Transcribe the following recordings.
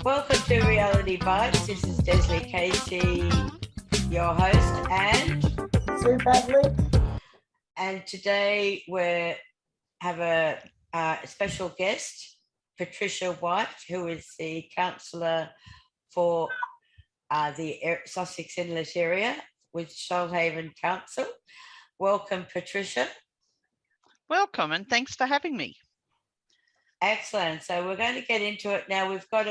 Welcome to Reality Bytes. This is Desley Casey, your host, and Sue Pavlic. And today we have a special guest, Patricia White, who is the councillor for the Sussex Inlet area with Shoalhaven Council. Welcome, Patricia. Welcome, and thanks for having me. Excellent. So we're going to get into it now. We've got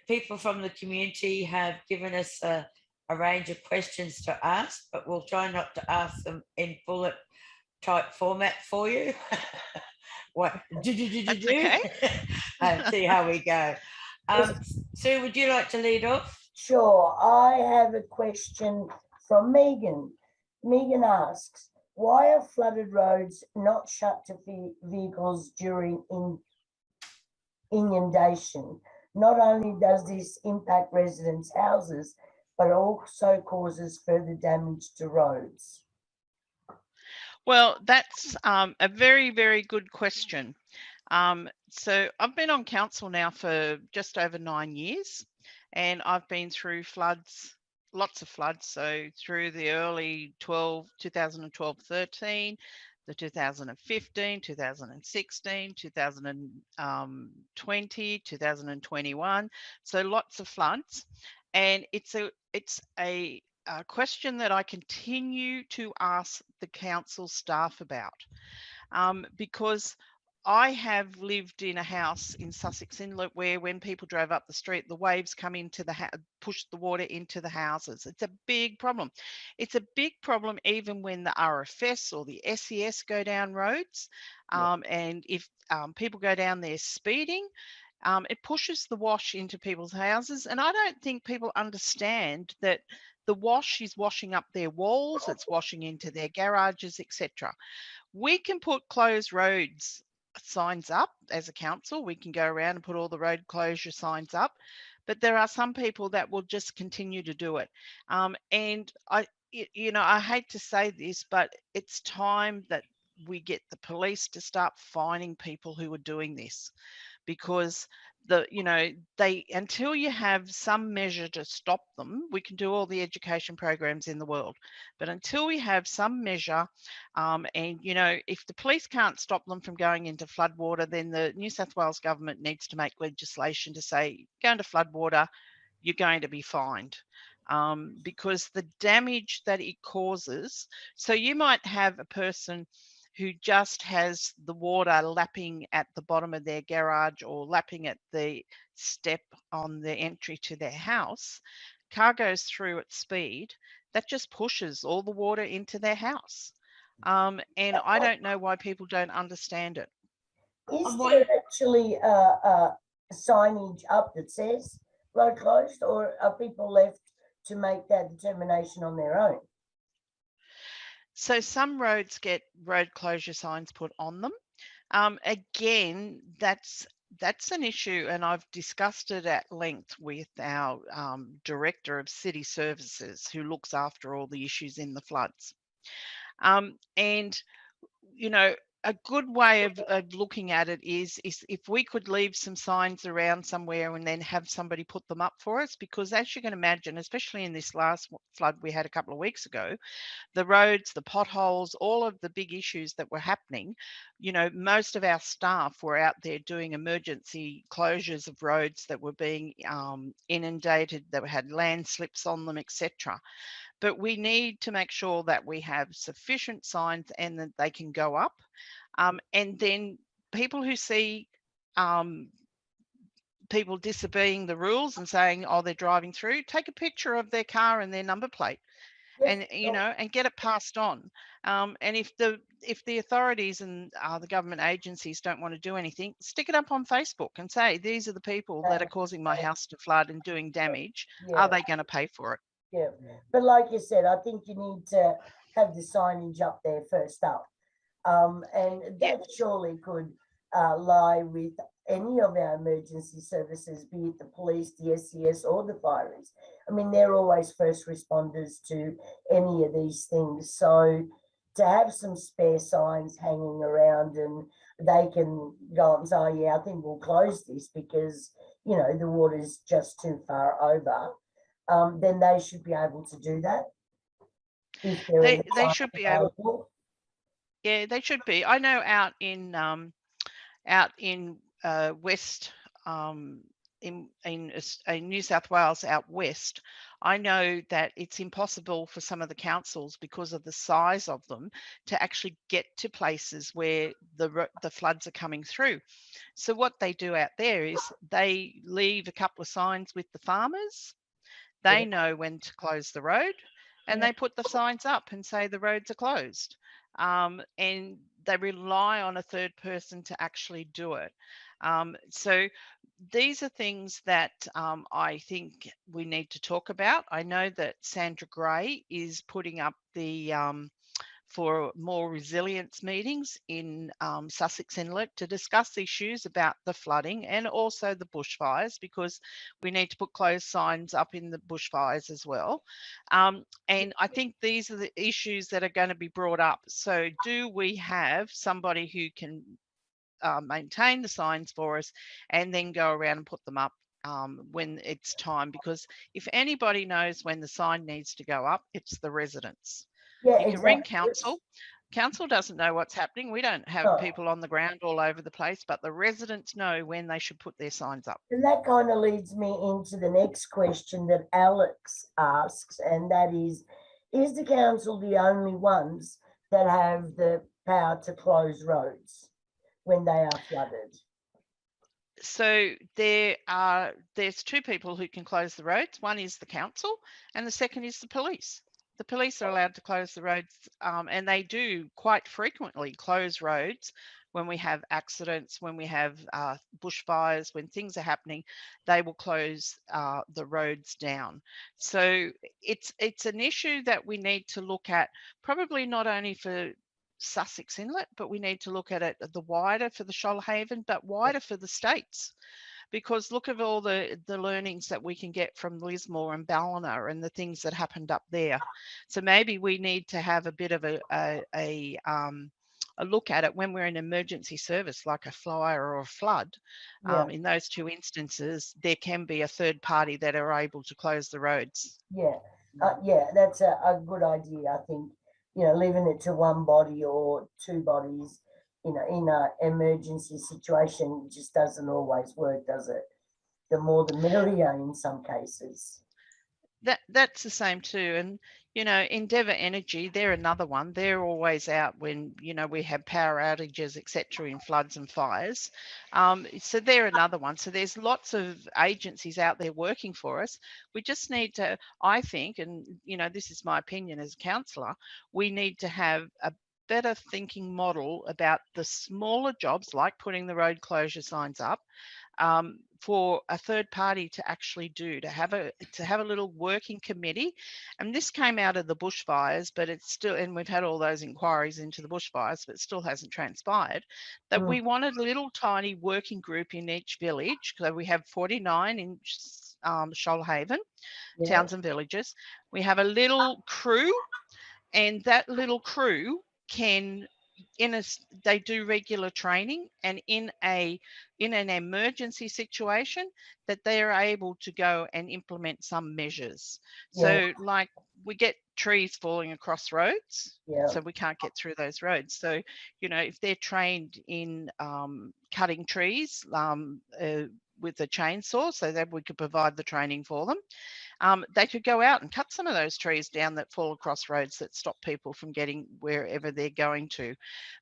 people from the community have given us a range of questions to ask, but we'll try not to ask them in bullet type format for you. What do? Okay. See how we go. Sue, would you like to lead off? Sure. I have a question from Megan. Megan asks, why are flooded roads not shut to vehicles during inundation? Not only does this impact residents' houses, but also causes further damage to roads. Well, that's a very, very good question. So I've been on council now for just over 9 years, and I've been through floods, lots of floods. So through the early 2012-13, the 2015, 2016, 2020, 2021. So lots of floods, and it's a question that I continue to ask the council staff about, because I have lived in a house in Sussex Inlet where when people drove up the street, the waves come into the push the water into the houses. It's a big problem. It's a big problem even when the RFS or the SES go down roads, and if people go down there speeding, it pushes the wash into people's houses. And I don't think people understand that the wash is washing up their walls, it's washing into their garages, etc. We can put closed roads signs up as a council. We can go around and put all the road closure signs up, but there are some people that will just continue to do it. And I hate to say this, but it's time that we get the police to start finding people who are doing this, because until you have some measure to stop them, we can do all the education programs in the world, but until we have some measure, and if the police can't stop them from going into floodwater, then the New South Wales government needs to make legislation to say, go into floodwater, you're going to be fined. Because the damage that it causes, so you might have a person who just has the water lapping at the bottom of their garage or lapping at the step on the entry to their house. Car goes through at speed, that just pushes all the water into their house. And I don't know why people don't understand it. Is there actually signage up that says road closed, or are people left to make that determination on their own? So some roads get road closure signs put on them. Again, that's an issue, and I've discussed it at length with our Director of City Services, who looks after all the issues in the floods. And a good way of looking at it is if we could leave some signs around somewhere and then have somebody put them up for us, because as you can imagine, especially in this last flood we had a couple of weeks ago, the roads, the potholes, all of the big issues that were happening, most of our staff were out there doing emergency closures of roads that were being inundated, that had landslips on them, etc. But we need to make sure that we have sufficient signs and that they can go up. And then people who see people disobeying the rules and saying, oh, they're driving through, take a picture of their car and their number plate. Yes, and get it passed on. And if the authorities and the government agencies don't want to do anything, stick it up on Facebook and say, these are the people that are causing my house to flood and doing damage. Are they going to pay for it? Yeah, but like you said, I think you need to have the signage up there first up. And that surely could lie with any of our emergency services, be it the police, the SES, or the fireys. I mean, they're always first responders to any of these things. So to have some spare signs hanging around and they can go and say, yeah, I think we'll close this because you know, the water's just too far over, then they should be able to do that. If there are the They signs should be able. available. Yeah, they should be. I know out in west in New South Wales out west, I know that it's impossible for some of the councils because of the size of them to actually get to places where the floods are coming through. So what they do out there is they leave a couple of signs with the farmers. They know when to close the road, and they put the signs up and say the roads are closed. And they rely on a third person to actually do it. So these are things that I think we need to talk about. I know that Sandra Gray is putting up the for more resilience meetings in Sussex Inlet to discuss issues about the flooding and also the bushfires, because we need to put closed signs up in the bushfires as well. And I think these are the issues that are going to be brought up. So do we have somebody who can maintain the signs for us and then go around and put them up when it's time? Because if anybody knows when the sign needs to go up, it's the residents. Yeah, You can ring council. Council doesn't know what's happening. We don't have people on the ground all over the place, but the residents know when they should put their signs up. And that kind of leads me into the next question that Alex asks, and that is the council the only ones that have the power to close roads when they are flooded? So there's two people who can close the roads. One is the council, and the second is the police. The police are allowed to close the roads, and they do quite frequently close roads when we have accidents, when we have bushfires, when things are happening. They will close the roads down. So it's an issue that we need to look at, probably not only for Sussex Inlet, but we need to look at it the wider for the Shoalhaven, but wider for the states. Because look at all the learnings that we can get from Lismore and Ballina and the things that happened up there. So maybe we need to have a bit of a look at it when we're in emergency service, like a fire or a flood. In those two instances, there can be a third party that are able to close the roads. Yeah, that's a good idea. I think, you know, leaving it to one body or two bodies, you know, in an emergency situation just doesn't always work, does it? The more the merrier in some cases. That's the same too. And, you know, Endeavour Energy, they're another one. They're always out when, you know, we have power outages, etc., in floods and fires. So they're another one. So there's lots of agencies out there working for us. We just need to, I think, and, you know, this is my opinion as a councillor, we need to have a better thinking model about the smaller jobs, like putting the road closure signs up, for a third party to actually do, to have a little working committee. And this came out of the bushfires, but it's still, and we've had all those inquiries into the bushfires, but it still hasn't transpired, that we wanted a little tiny working group in each village. So we have 49 in Shoalhaven, towns and villages. We have a little crew, and that little crew can, they do regular training, and in an emergency situation that they are able to go and implement some measures. So like we get trees falling across roads, so we can't get through those roads. So, you know, if they're trained in cutting trees with a chainsaw, so that we could provide the training for them, they could go out and cut some of those trees down that fall across roads that stop people from getting wherever they're going to.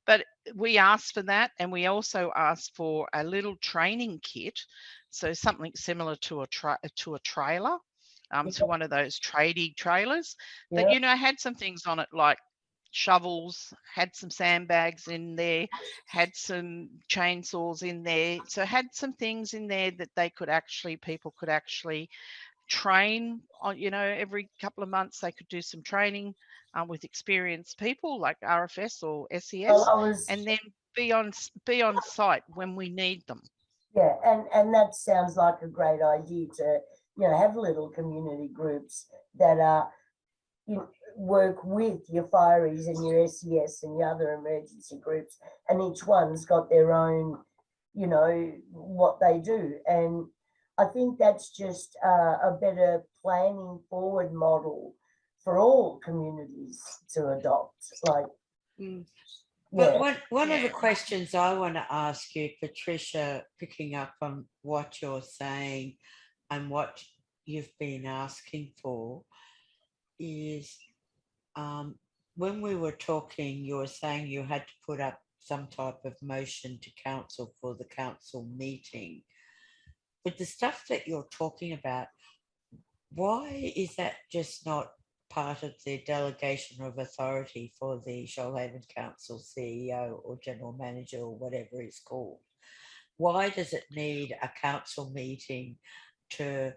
But we asked for that, and we also asked for a little training kit, so something similar to a trailer, to one of those tradie trailers that, you know, had some things on it like shovels, had some sandbags in there, had some chainsaws in there, so had some things in there that people could actually train on. You know, every couple of months they could do some training with experienced people like RFS or SES, and then be on site when we need them. Yeah, and that sounds like a great idea to, you know, have little community groups that are, you know, work with your fireys and your SES and your other emergency groups, and each one's got their own, you know, what they do. And I think that's just a better planning forward model for all communities to adopt. Like, But yeah, one of the questions I want to ask you, Patricia, picking up on what you're saying and what you've been asking for, is when we were talking, you were saying you had to put up some type of motion to council for the council meeting. But the stuff that you're talking about, why is that just not part of the delegation of authority for the Shoalhaven Council CEO or general manager or whatever it's called? Why does it need a council meeting to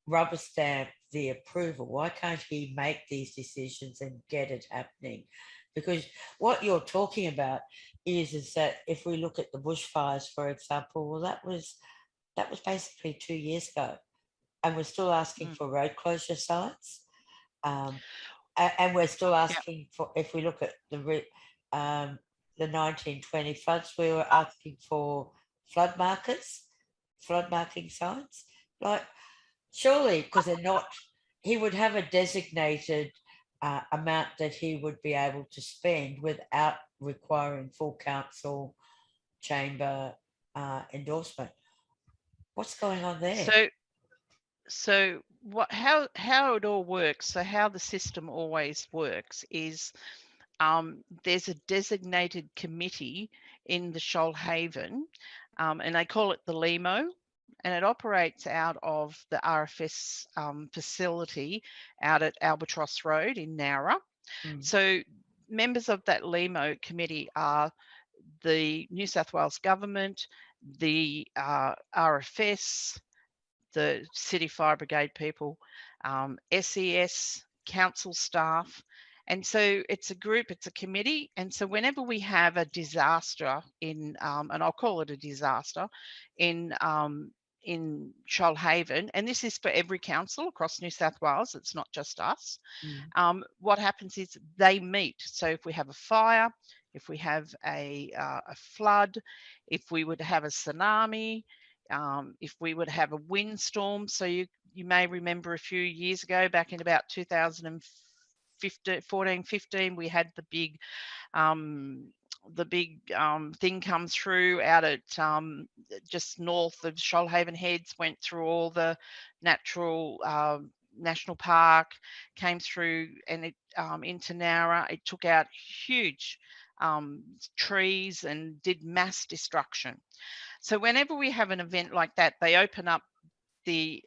rubber stamp the approval? Why can't he make these decisions and get it happening? Because what you're talking about is that if we look at the bushfires, for example, well, that was basically 2 years ago, and we're still asking for road closure signs. And we're still asking for, if we look at the 1920 floods, we were asking for flood marking signs. Like, surely, because they're not, he would have a designated amount that he would be able to spend without requiring full council chamber endorsement. What's going on there? So what, how it all works, so how the system always works is there's a designated committee in the Shoalhaven, and they call it the LEMO, and it operates out of the RFS facility out at Albatross Road in Nowra. So members of that LEMO committee are the New South Wales government, the RFS, the City Fire Brigade people, SES, council staff. And so it's a group, it's a committee. And so whenever we have a disaster in, and I'll call it a disaster, in Shoalhaven, and this is for every council across New South Wales, it's not just us, what happens is they meet. So if we have a fire, if we have a flood, if we would have a tsunami, if we would have a windstorm. So you may remember a few years ago, back in about 2014-15, we had the big thing come through out at just north of Shoalhaven Heads, went through all the national park, came through and it into Nowra. It took out huge trees and did mass destruction. So whenever we have an event like that, they open up the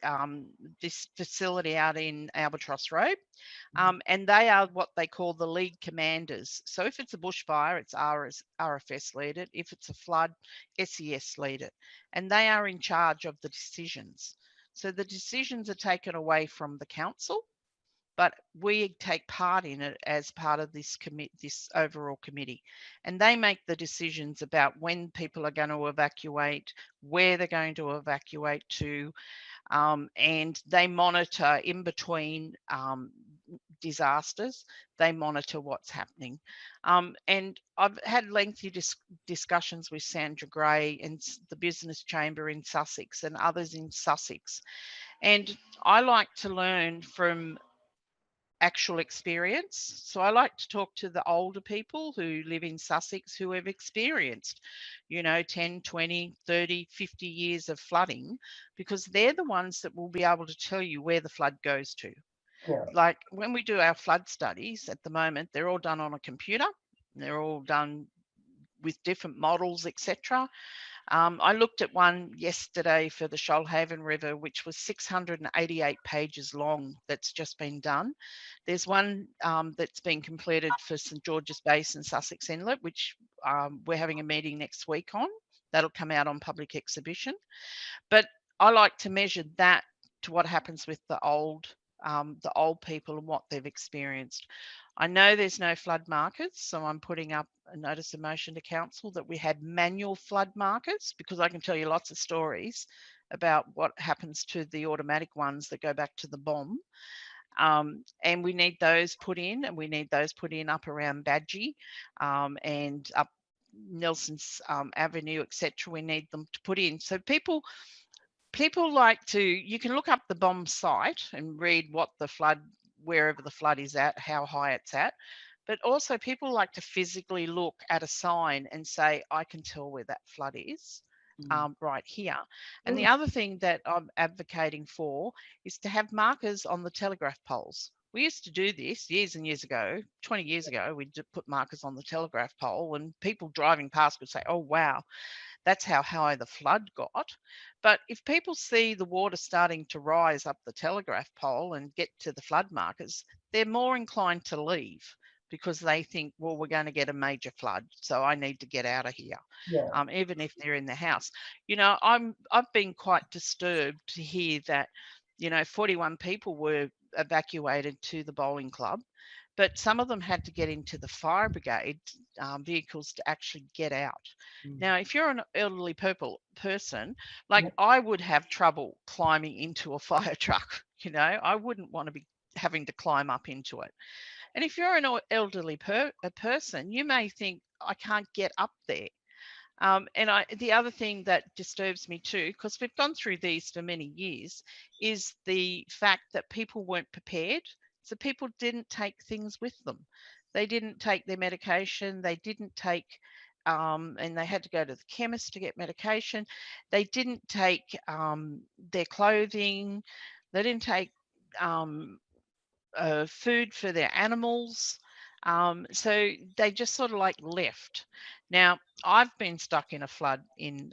this facility out in Albatross Road, and they are what they call the lead commanders. So if it's a bushfire, it's RFS lead it. If it's a flood, SES lead it, and they are in charge of the decisions. So the decisions are taken away from the council, but we take part in it as part of this overall committee, and they make the decisions about when people are going to evacuate, where they're going to evacuate to, and they monitor in between disasters. They monitor what's happening, and I've had lengthy discussions with Sandra Gray and the Business Chamber in Sussex and others in Sussex, and I like to learn from actual experience. So I like to talk to the older people who live in Sussex who have experienced, 10, 20, 30, 50 years of flooding, because they're the ones that will be able to tell you where the flood goes to. Yeah. Like when we do our flood studies at the moment, they're all done on a computer. They're all done with different models, etc. I looked at one yesterday for the Shoalhaven River, which was 688 pages long, that's just been done. There's one that's been completed for St George's Basin, Sussex Inlet, which we're having a meeting next week on. That'll come out on public exhibition. But I like to measure that to what happens with the old people and what they've experienced. I know there's no flood markers, so I'm putting up a notice of motion to council that we had manual flood markers, because I can tell you lots of stories about what happens to the automatic ones that go back to the bomb. And we need those put in, and we need those put in up around Badgie and up Nelson's Avenue, etc. We need them to put in. So people people like to, you can look up the bomb site and read what the flood, wherever the flood is at, how high it's at. But also people like to physically look at a sign and say, I can tell where that flood is. Right here. And the other thing that I'm advocating for is to have markers on the telegraph poles. We used to do this years and years ago, 20 years ago, we'd put markers on the telegraph pole and people driving past would say, oh, wow, that's how high the flood got. But if people see the water starting to rise up the telegraph pole and get to the flood markers, they're more inclined to leave, because they think, well, we're going to get a major flood, so I need to get out of here. Yeah. Even if they're in the house. You know, I've been quite disturbed to hear that, you know, 41 people were evacuated to the bowling club, but some of them had to get into the fire brigade vehicles to actually get out. Now, if you're an elderly person, like I would have trouble climbing into a fire truck, you know, I wouldn't want to be having to climb up into it. And if you're an elderly person, you may think, I can't get up there. The other thing that disturbs me too, because we've gone through these for many years, is the fact that people weren't prepared. So people didn't take things with them. They didn't take their medication. They didn't take, and they had to go to the chemist to get medication. They didn't take their clothing. They didn't take food for their animals. So they just sort of like left. Now, I've been stuck in a flood in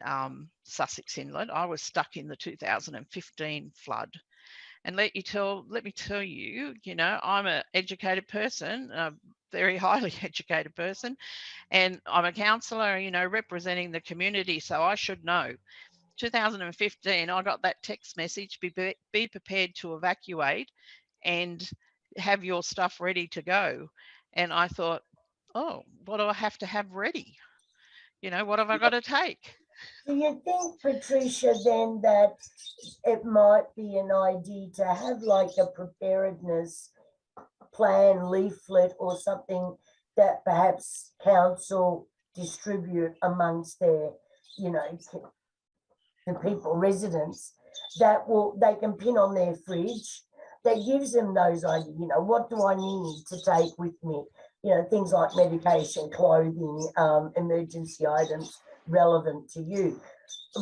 Sussex Inlet. I was stuck in the 2015 flood. And let me tell you, you know, I'm an educated person, a very highly educated person, and I'm a councillor, you know, representing the community. So I should know. 2015, I got that text message, be prepared to evacuate and have your stuff ready to go. And I thought, oh, what do I have to have ready? You know, what have I got to take? Do you think, Patricia, then that it might be an idea to have like a preparedness plan leaflet or something that perhaps council distribute amongst their, you know, the people, residents, that they can pin on their fridge, that gives them those ideas, you know, what do I need to take with me? You know, things like medication, clothing, emergency items relevant to you,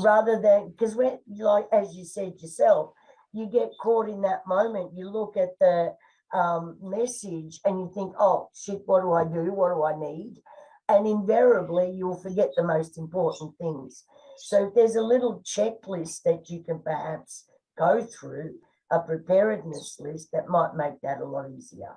rather than, because we're like, as you said yourself, you get caught in that moment, you look at the message and you think, oh shit, what do I do? What do I need? And invariably you'll forget the most important things. So if there's a little checklist that you can perhaps go through, a preparedness list, that might make that a lot easier.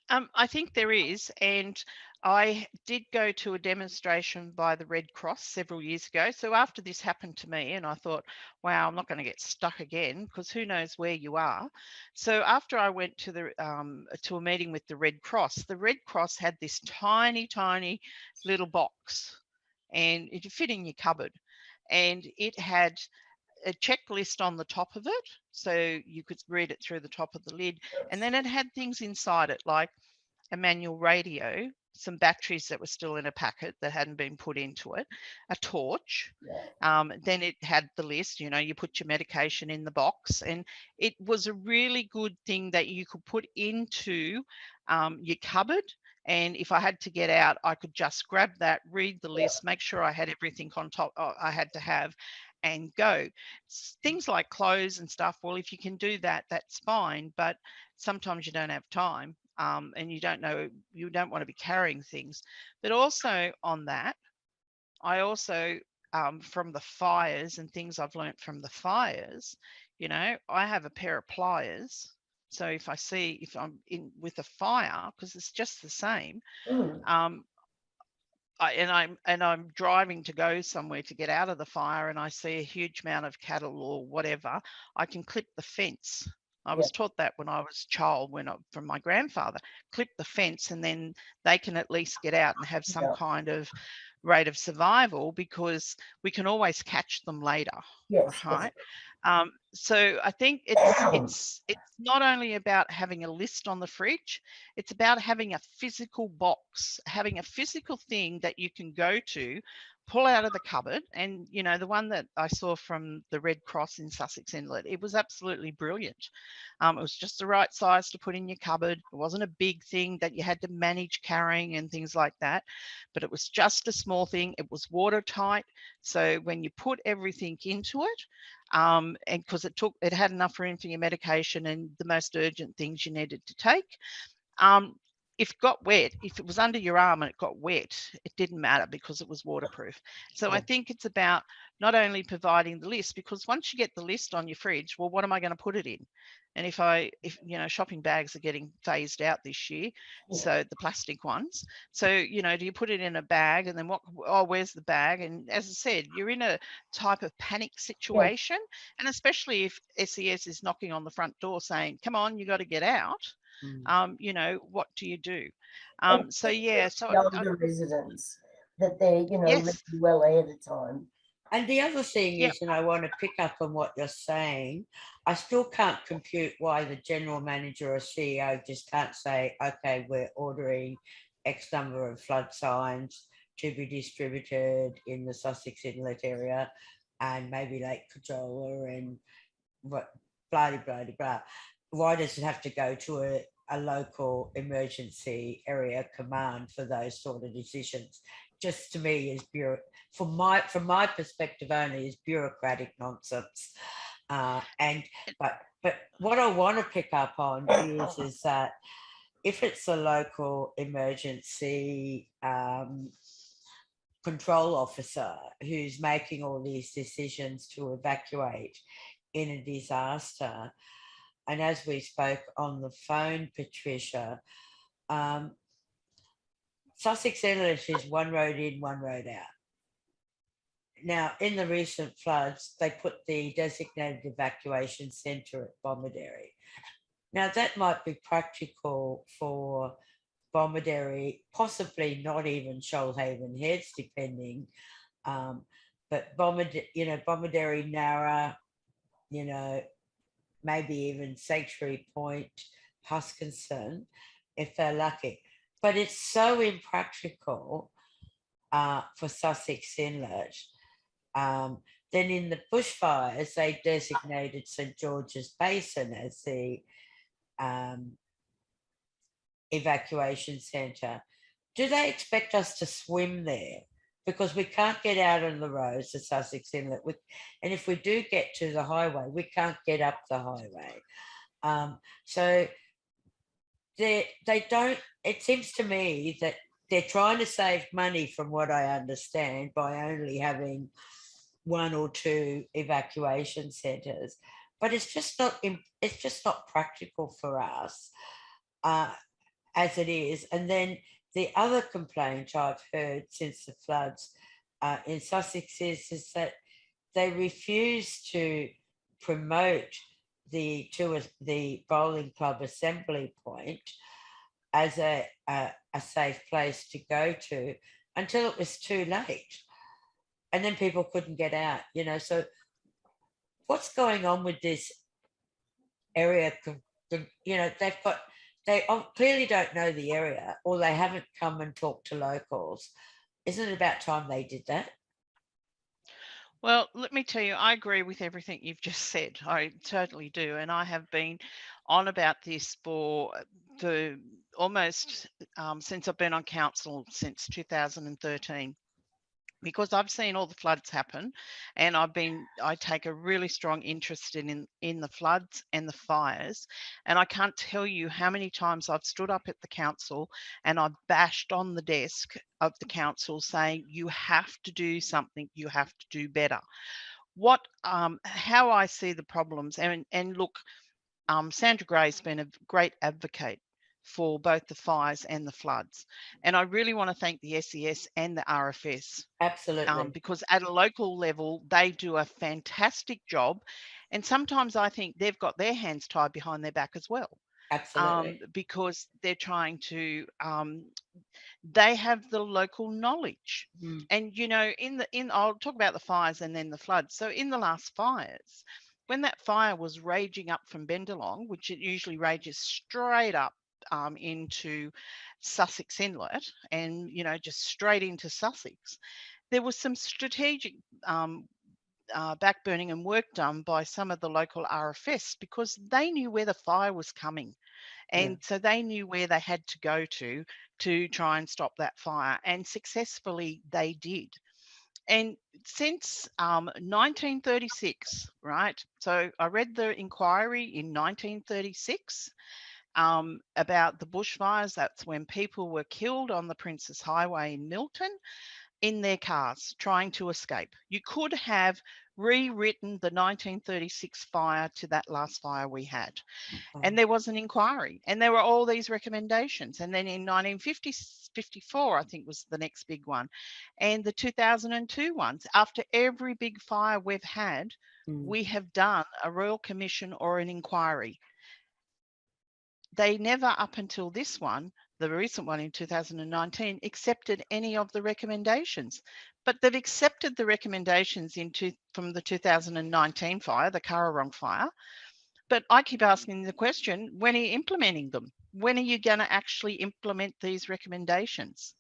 I think there is, and I did go to a demonstration by the Red Cross several years ago. So after this happened to me, and I thought, wow, I'm not going to get stuck again, because who knows where you are. So after I went to a meeting with the Red Cross had this tiny, tiny little box, and it fit in your cupboard, and it had a checklist on the top of it, so you could read it through the top of the lid, and then it had things inside it like a manual radio, some batteries that were still in a packet that hadn't been put into it, a torch. Then it had the list, you know, you put your medication in the box, and it was a really good thing that you could put into your cupboard. And if I had to get out, I could just grab that, read the list, make sure I had everything on top I had to have, and go. Things like clothes and stuff, well, if you can do that, that's fine, but sometimes you don't have time, and you don't want to be carrying things. But also on that, I also, from the fires and things I've learnt from the fires, you know, I have a pair of pliers. So if I'm in with a fire, because it's just the same, I'm driving to go somewhere to get out of the fire, and I see a huge amount of cattle or whatever, I can clip the fence. I was taught that when I was a child, from my grandfather, clip the fence, and then they can at least get out and have some kind of rate of survival, because we can always catch them later. Right? So I think it's not only about having a list on the fridge, it's about having a physical box, having a physical thing that you can go to pull out of the cupboard, and you know, the one that I saw from the Red Cross in Sussex Inlet, it was absolutely brilliant. It was just the right size to put in your cupboard. It wasn't a big thing that you had to manage carrying and things like that, but it was just a small thing. It was watertight, so when you put everything into it, and because it had enough room for your medication and the most urgent things you needed to take. If it got wet, if it was under your arm and it got wet, it didn't matter because it was waterproof. So I think it's about not only providing the list, because once you get the list on your fridge, well, what am I going to put it in? And if you know, shopping bags are getting phased out this year, so the plastic ones. So, you know, do you put it in a bag, and then where's the bag? And as I said, you're in a type of panic situation, and especially if SES is knocking on the front door saying, come on, you got to get out. You know, what do you do? So yeah, so older residents that they're, you know, yes, ready well ahead of time. And the other thing Yep. is, and I want to pick up on what you're saying, I still can't compute why the general manager or CEO just can't say, okay, we're ordering X number of flood signs to be distributed in the Sussex Inlet area and maybe Lake Cajola and what, blah, blah, blah, blah. Why does it have to go to a local emergency area command for those sort of decisions? Just to me is from my perspective only, is bureaucratic nonsense. But what I want to pick up on is that if it's a local emergency control officer who's making all these decisions to evacuate in a disaster, and as we spoke on the phone, Patricia, Sussex Inlet is one road in, one road out. Now, in the recent floods, they put the designated evacuation centre at Bomaderry. Now, that might be practical for Bomaderry, possibly not even Shoalhaven Heads, depending. But Bomaderry, Narra, you know, maybe even Sanctuary Point, Huskinson, if they're lucky. But it's so impractical for Sussex Inlet. Then in the bushfires, they designated St George's Basin as the evacuation centre. Do they expect us to swim there? Because we can't get out on the roads to Sussex Inlet. And if we do get to the highway, we can't get up the highway. So they don't, it seems to me that they're trying to save money, from what I understand, by only having one or two evacuation centres. But it's just not practical for us as it is. And then the other complaint I've heard since the floods in Sussex is that they refuse to promote the bowling club assembly point as a safe place to go to until it was too late. And then people couldn't get out, you know. So what's going on with this area? You know, they clearly don't know the area, or they haven't come and talked to locals. Isn't it about time they did that? Well, let me tell you, I agree with everything you've just said. I totally do. And I have been on about this for almost since I've been on council, since 2013. Because I've seen all the floods happen, and I take a really strong interest in the floods and the fires. And I can't tell you how many times I've stood up at the council and I've bashed on the desk of the council saying, you have to do something, you have to do better. How I see the problems, and look, Sandra Gray's been a great advocate for both the fires and the floods. And I really want to thank the SES and the RFS. Absolutely. Because at a local level, they do a fantastic job. And sometimes I think they've got their hands tied behind their back as well. Absolutely. Because they're trying to, they have the local knowledge. And, you know, I'll talk about the fires and then the floods. So in the last fires, when that fire was raging up from Bendalong, which it usually rages straight up into Sussex Inlet, and, you know, just straight into Sussex. there was some strategic backburning and work done by some of the local RFS because they knew where the fire was coming. And so they knew where they had to go to try and stop that fire, and successfully they did. And since 1936, right? So I read the inquiry in 1936 about the bushfires. That's when people were killed on the Princess Highway in Milton in their cars trying to escape. You could have rewritten the 1936 fire to that last fire we had. And there was an inquiry and there were all these recommendations. And then in 1954, I think was the next big one. And the 2002 ones, after every big fire we've had, we have done a Royal Commission or an inquiry. They never, up until this one, the recent one in 2019, accepted any of the recommendations. But they've accepted the recommendations from the 2019 fire, the Currarong fire. But I keep asking the question, when are you implementing them? When are you going to actually implement these recommendations?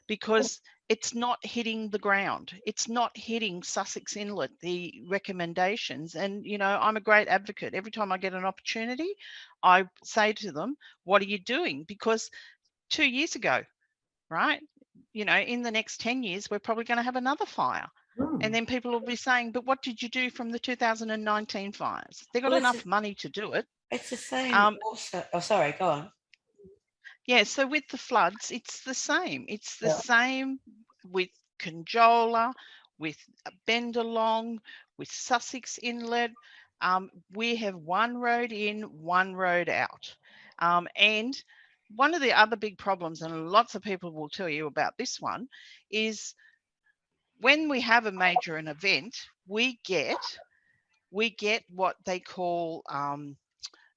Because it's not hitting the ground. It's not hitting Sussex Inlet, the recommendations. And, you know, I'm a great advocate. Every time I get an opportunity, I say to them, what are you doing? Because 2 years ago, right, you know, in the next 10 years, we're probably going to have another fire. And then people will be saying, but what did you do from the 2019 fires? They've got enough money to do it. It's the same also. Oh, sorry, go on. Yeah, so with the floods, it's the same. It's the same with Conjola, with Bendalong, with Sussex Inlet. We have one road in, one road out. And one of the other big problems, and lots of people will tell you about this one, is when we have a major event, we get what they call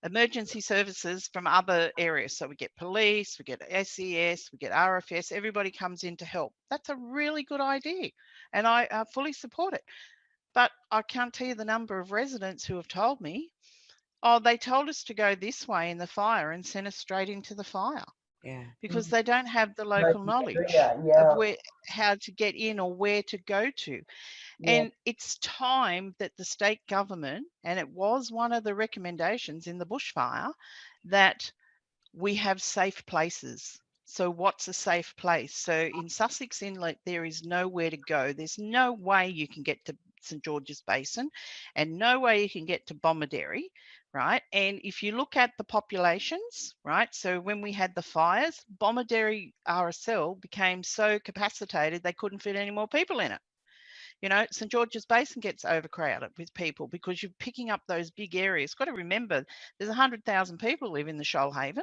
emergency services from other areas. So we get police, we get SES, we get RFS, everybody comes in to help. That's a really good idea and I fully support it. But I can't tell you the number of residents who have told me, oh, they told us to go this way in the fire and sent us straight into the fire. Yeah. Because they don't have the local knowledge of how to get in or where to go to. And it's time that the state government, and it was one of the recommendations in the bushfire, that we have safe places. So what's a safe place? So in Sussex Inlet, there is nowhere to go. There's no way you can get to St George's Basin and no way you can get to Bomaderry, right? And if you look at the populations, right? So when we had the fires, Bomaderry RSL became so capacitated they couldn't fit any more people in it. You know, St George's Basin gets overcrowded with people because you're picking up those big areas. Got to remember, there's 100,000 people live in the Shoalhaven.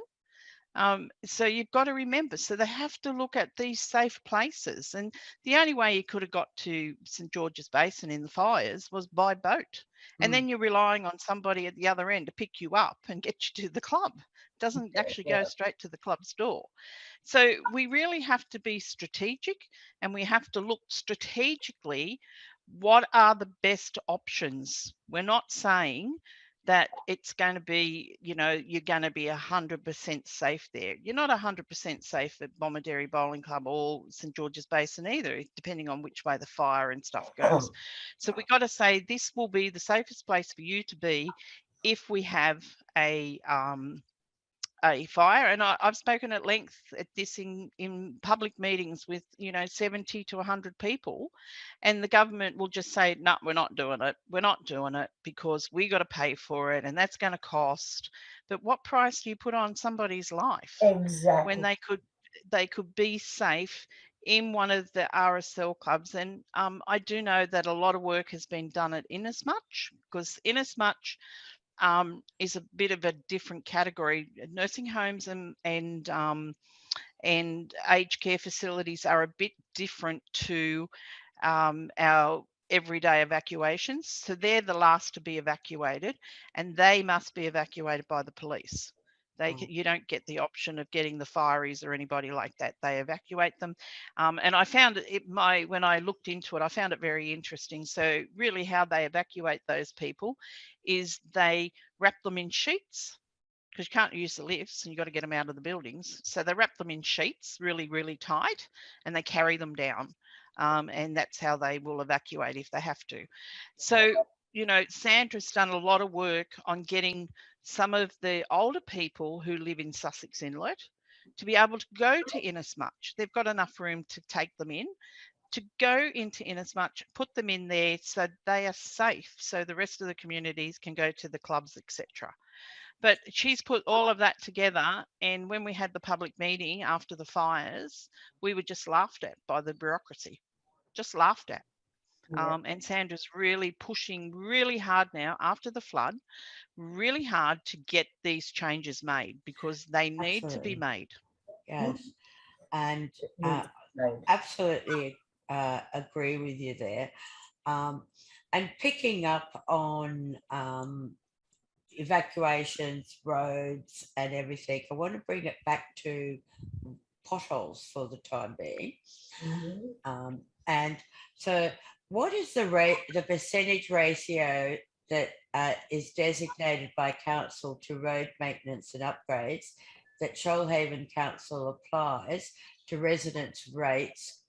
So you've got to remember, so they have to look at these safe places. And the only way you could have got to St George's Basin in the fires was by boat. And then you're relying on somebody at the other end to pick you up and get you to the club. It doesn't actually go straight to the club's door. So we really have to be strategic and we have to look strategically, what are the best options? We're not saying that it's going to be, you know, you're going to be 100% safe there. You're not 100% safe at Bomaderry Bowling Club or St George's Basin either, depending on which way the fire and stuff goes. So we've got to say this will be the safest place for you to be if we have a fire. And I've spoken at length at this in public meetings with, you know, 70 to 100 people, and the government will just say, no, we're not doing it. We're not doing it because we got to pay for it and that's going to cost. But what price do you put on somebody's life? Exactly. When they could be safe in one of the RSL clubs. And I do know that a lot of work has been done at Inasmuch, because Inasmuch is a bit of a different category. Nursing homes and aged care facilities are a bit different to our everyday evacuations. So they're the last to be evacuated and they must be evacuated by the police. You don't get the option of getting the fireys or anybody like that. They evacuate them. And I found when I looked into it, I found it very interesting. So really how they evacuate those people is they wrap them in sheets, because you can't use the lifts and you've got to get them out of the buildings. So they wrap them in sheets really, really tight and they carry them down. and that's how they will evacuate if they have to. So, you know, Sandra's done a lot of work on getting some of the older people who live in Sussex Inlet to be able to go to Inasmuch. They've got enough room to take them in, to go into Inasmuch, put them in there so they are safe, so the rest of the communities can go to the clubs, etc. But she's put all of that together, and when we had the public meeting after the fires, we were just laughed at by the bureaucracy, just laughed at. And Sandra's really pushing really hard now after the flood, really hard to get these changes made because they need to be made. Yes, and absolutely agree with you there. And picking up on evacuations, roads and everything, I want to bring it back to potholes for the time being. And so what is the percentage ratio that is designated by council to road maintenance and upgrades that Shoalhaven Council applies to residents' rates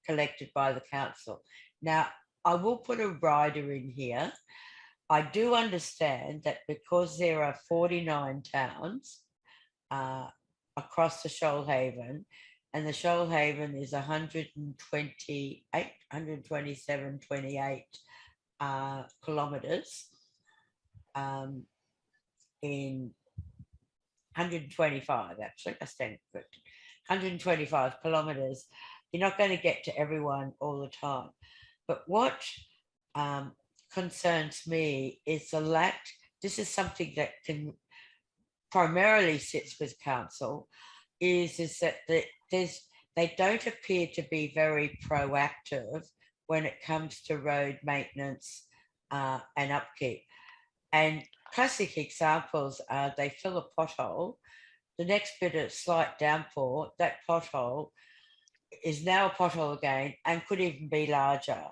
collected by the council? Now, I will put a rider in here. I do understand that because there are 49 towns across the Shoalhaven, and the Shoalhaven is 127.28 kilometres in 125, actually, I stand corrected, 125 kilometres. You're not going to get to everyone all the time. But what concerns me is the lack, this is something that can primarily sits with council, is that they don't appear to be very proactive when it comes to road maintenance and upkeep. And classic examples are they fill a pothole, the next bit of slight downpour, that pothole is now a pothole again and could even be larger.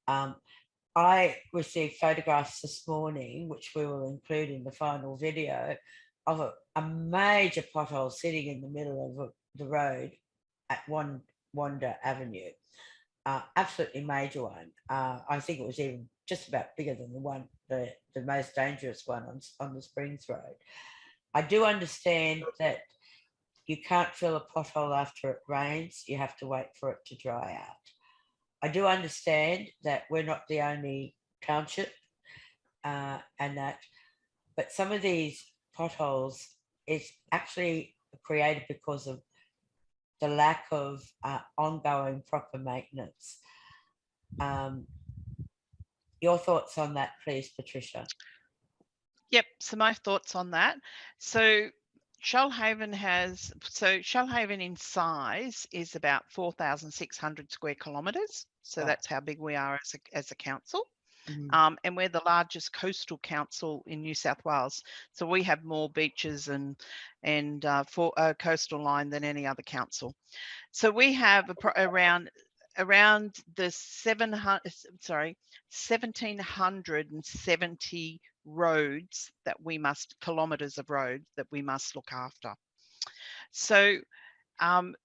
I received photographs this morning, which we will include in the final video, of a major pothole sitting in the middle of the road at Wanda Avenue. Absolutely major one. I think it was even just about bigger than the most dangerous one on the Springs Road. I do understand that you can't fill a pothole after it rains. You have to wait for it to dry out. I do understand that we're not the only township and that, but some of these potholes is actually created because of the lack of ongoing proper maintenance. Your thoughts on that, please, Patricia? Yep, so my thoughts on that. So Shoalhaven in size is about 4,600 square kilometres. So that's how big we are as a council. And we're the largest coastal council in New South Wales. So we have more beaches and for a coastal line than any other council. So we have around the 1,770 roads that we must, kilometres of road that we must look after. So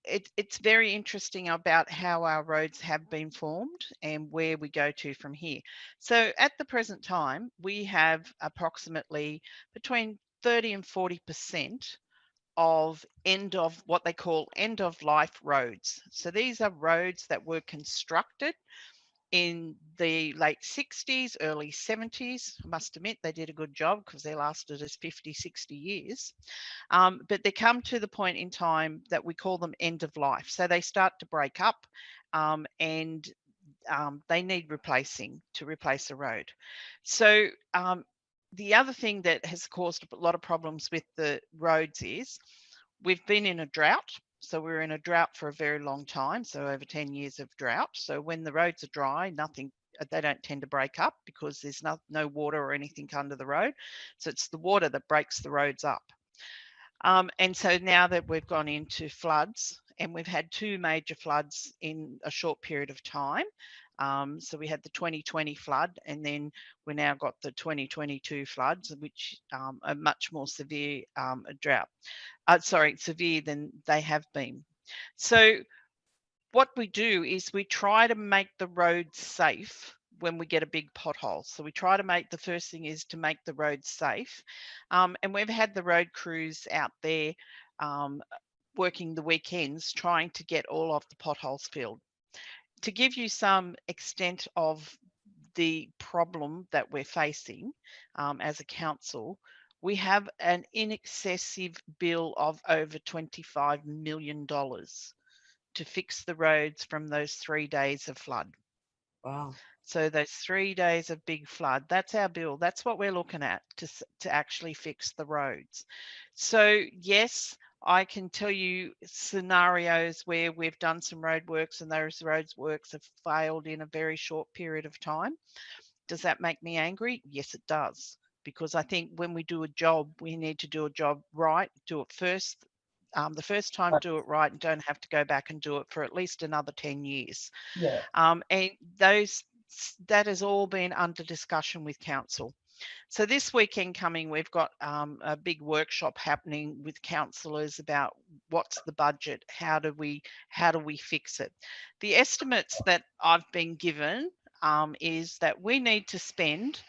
it's very interesting about how our roads have been formed and where we go to from here. So at the present time, we have approximately between 30 and 40% of what they call end of life roads. So these are roads that were constructed in the late 60s, early 70s. I must admit they did a good job because they lasted us 50, 60 years. But they come to the point in time that we call them end of life. So they start to break up and they need replacing to replace a road. So the other thing that has caused a lot of problems with the roads is we've been in a drought. So we're in a drought for a very long time, so over 10 years of drought. So when the roads are dry, they don't tend to break up because there's no water or anything under the road. So it's the water that breaks the roads up. And so now that we've gone into floods, and we've had 2 major floods in a short period of time. So we had the 2020 flood, and then we now got the 2022 floods, which are much more severe severe than they have been. So what we do is we try to make the roads safe when we get a big pothole. So we try to make, the first thing is to make the roads safe. And we've had the road crews out there working the weekends trying to get all of the potholes filled. To give you some extent of the problem that we're facing as a council, we have an in excessive bill of over $25 million to fix the roads from those 3 days of flood. Wow. So those 3 days of big flood, that's our bill. That's what we're looking at to actually fix the roads. So yes, I can tell you scenarios where we've done some road works and those roads works have failed in a very short period of time. Does that make me angry? Yes, it does. Because I think when we do a job, we need to do a job right, do it first. The first time, do it right, and don't have to go back and do it for at least another 10 years. Yeah. And that has all been under discussion with council. So this weekend coming, we've got a big workshop happening with councillors about what's the budget, how do we fix it. The estimates that I've been given is that we need to spend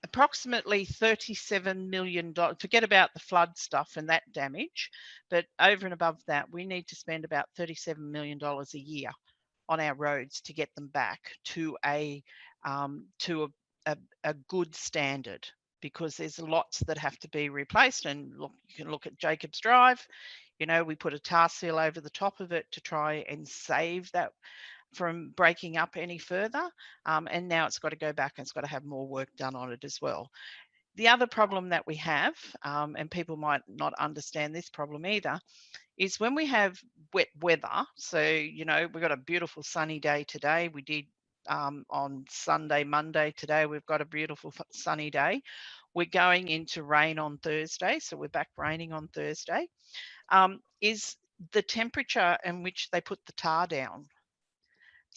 approximately $37 million. Forget about the flood stuff and that damage, but over and above that, we need to spend about $37 million a year on our roads to get them back to a good standard, because there's lots that have to be replaced. And look, you can look at Jacobs Drive. You know, we put a tar seal over the top of it to try and save that from breaking up any further. And now it's got to go back and it's got to have more work done on it as well. The other problem that we have, and people might not understand this problem either, is when we have wet weather. So, you know, we've got a beautiful sunny day today. We did on Sunday, Monday. Today we've got a beautiful sunny day. We're going into rain on Thursday. So we're back raining on Thursday. Is the temperature in which they put the tar down.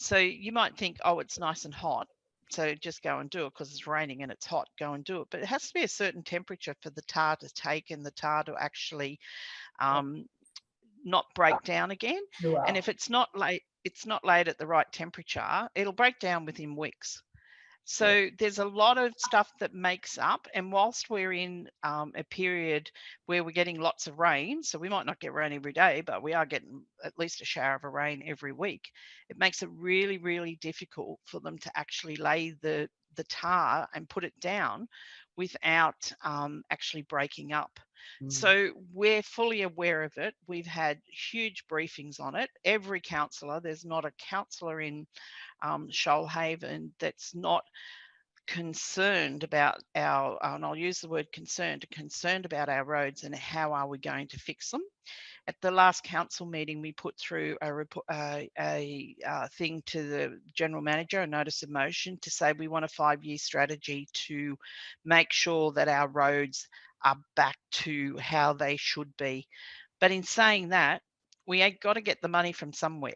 So you might think, oh, it's nice and hot, so just go and do it because it's raining and it's hot, go and do it. But it has to be a certain temperature for the tar to take and the tar to actually not break down again. Wow. And if it's not laid at the right temperature, it'll break down within weeks. So there's a lot of stuff that makes up, and whilst we're in a period where we're getting lots of rain, so we might not get rain every day, but we are getting at least a shower of rain every week, it makes it really, really difficult for them to actually lay the tar and put it down without actually breaking up. So we're fully aware of it. We've had huge briefings on it. Every councillor, there's not a councillor in Shoalhaven that's not concerned about our, and I'll use the word concerned about our roads and how are we going to fix them. At the last council meeting, we put through a thing to the general manager, a notice of motion, to say we want a 5-year strategy to make sure that our roads are back to how they should be. But in saying that, we ain't got to get the money from somewhere.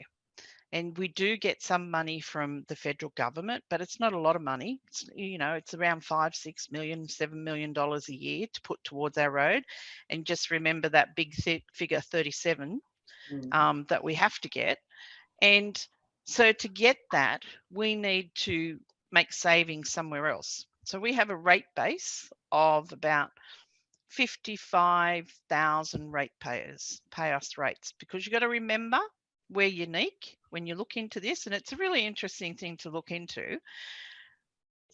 And we do get some money from the federal government, but it's not a lot of money. It's, you know, it's around $5, $6 million, $7 million a year to put towards our road. And just remember that big figure 37 that we have to get. And so to get that, we need to make savings somewhere else. So we have a rate base of about 55,000 ratepayers pay us rates, because you've got to remember we're unique when you look into this, and it's a really interesting thing to look into.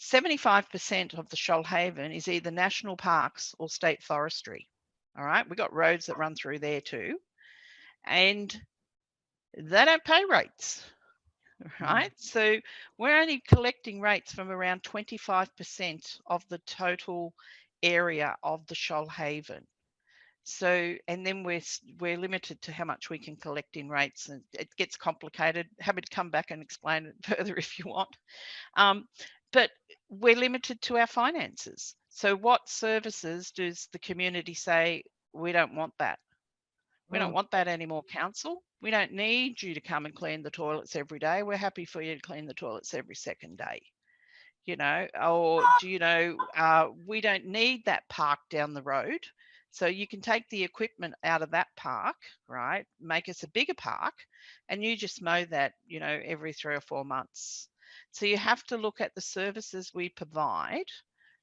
75% of the Shoalhaven is either national parks or state forestry. All right, we've got roads that run through there too, and they don't pay rates. Right, so we're only collecting rates from around 25% of the total area of the Shoalhaven. So, and then we're limited to how much we can collect in rates, and it gets complicated. Happy to come back and explain it further if you want. But we're limited to our finances. So what services does the community say, we don't want that? We don't want that anymore, council. We don't need you to come and clean the toilets every day. We're happy for you to clean the toilets every second day. You know, or do you know, we don't need that park down the road So you can take the equipment out of that park, right? Make us a bigger park, and you just mow that, you know, every 3 or 4 months. So you have to look at the services we provide